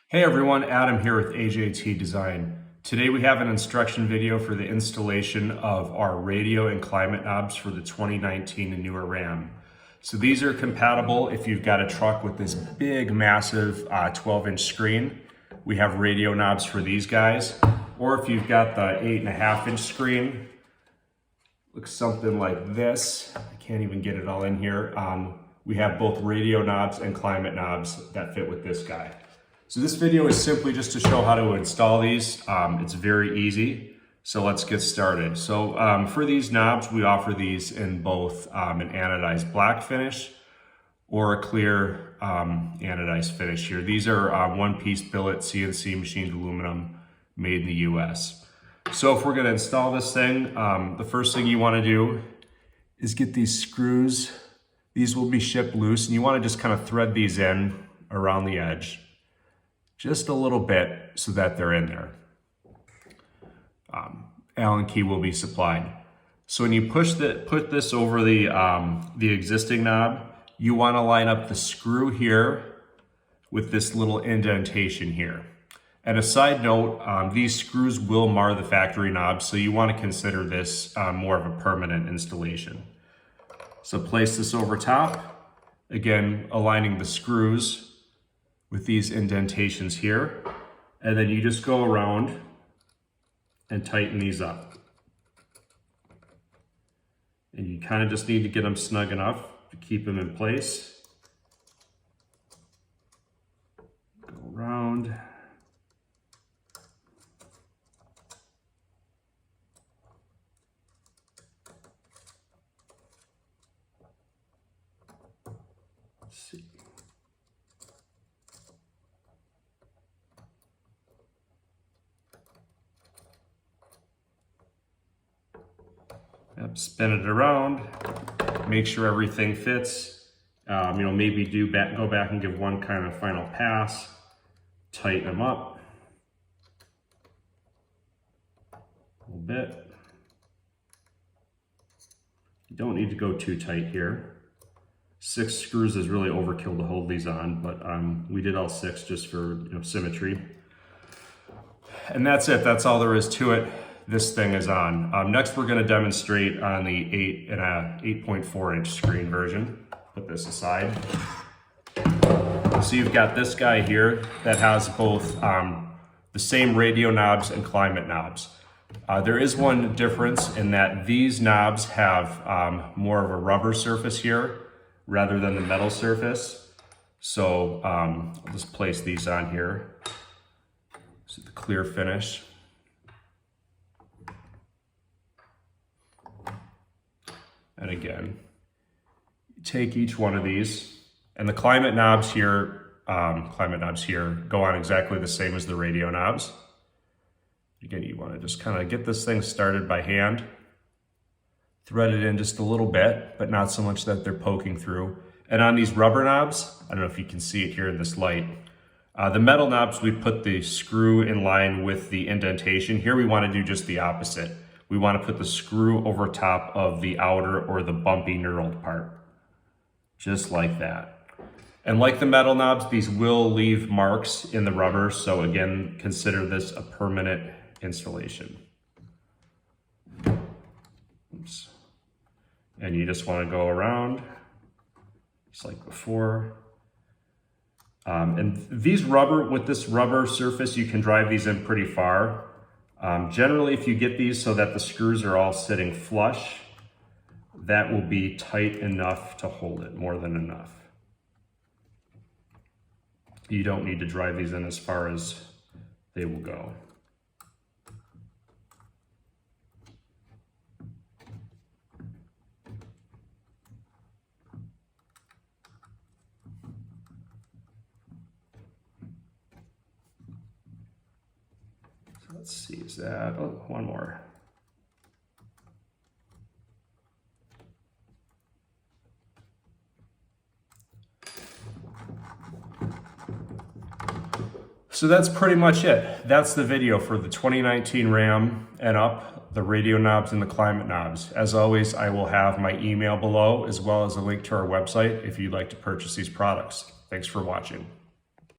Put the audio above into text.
Hey everyone, Adam here with AJT Design. Today we have an instruction video for the installation of our radio and climate knobs for the 2019 and newer Ram. So these are compatible if you've got a truck with this big, massive 12-inch screen. We have radio knobs for these guys. Or if you've got the 8.5-inch screen, looks something like this. I can't even get it all in here. We have both radio knobs and climate knobs that fit with this guy. So this video is simply just to show how to install these. It's very easy, so let's get started. So for these knobs, we offer these in both an anodized black finish or a clear anodized finish here. These are one-piece billet CNC machined aluminum made in the US. So if we're gonna install this thing, the first thing you wanna do is get these screws. These will be shipped loose, and you wanna just kind of thread these in around the edge. Just a little bit so that they're in there. Allen key will be supplied. So when you put this over the existing knob, you want to line up the screw here with this little indentation here. And a side note, these screws will mar the factory knob, so you want to consider this more of a permanent installation. So place this over top, again aligning the screws with these indentations here, and then you just go around and tighten these up. And you kind of just need to get them snug enough to keep them in place. Go around. Let's see. Spin it around, make sure everything fits. Maybe go back and give one kind of final pass, tighten them up a little bit. You don't need to go too tight here. 6 screws is really overkill to hold these on, but we did all 6 just for symmetry. And that's it, that's all there is to it. This thing is on. Next, we're going to demonstrate on the 8.4-inch screen version. Put this aside. So you've got this guy here that has both the same radio knobs and climate knobs. There is one difference in that these knobs have more of a rubber surface here rather than the metal surface. So I'll just place these on here. So the clear finish. And again, take each one of these, and the climate knobs here go on exactly the same as the radio knobs. Again, you want to just kind of get this thing started by hand, thread it in just a little bit, but not so much that they're poking through. And on these rubber knobs, I don't know if you can see it here in this light, the metal knobs, we put the screw in line with the indentation. Here we want to do just the opposite. We want to put the screw over top of the outer or the bumpy knurled part, just like that. And like the metal knobs, these will leave marks in the rubber, so again, consider this a permanent installation. Oops. And you just want to go around, just like before. And these with this rubber surface, you can drive these in pretty far. Generally, if you get these so that the screws are all sitting flush, that will be tight enough to hold it, more than enough. You don't need to drive these in as far as they will go. Let's see, is that, oh, one more. So that's pretty much it. That's the video for the 2019 Ram and up, the radio knobs and the climate knobs. As always, I will have my email below as well as a link to our website if you'd like to purchase these products. Thanks for watching.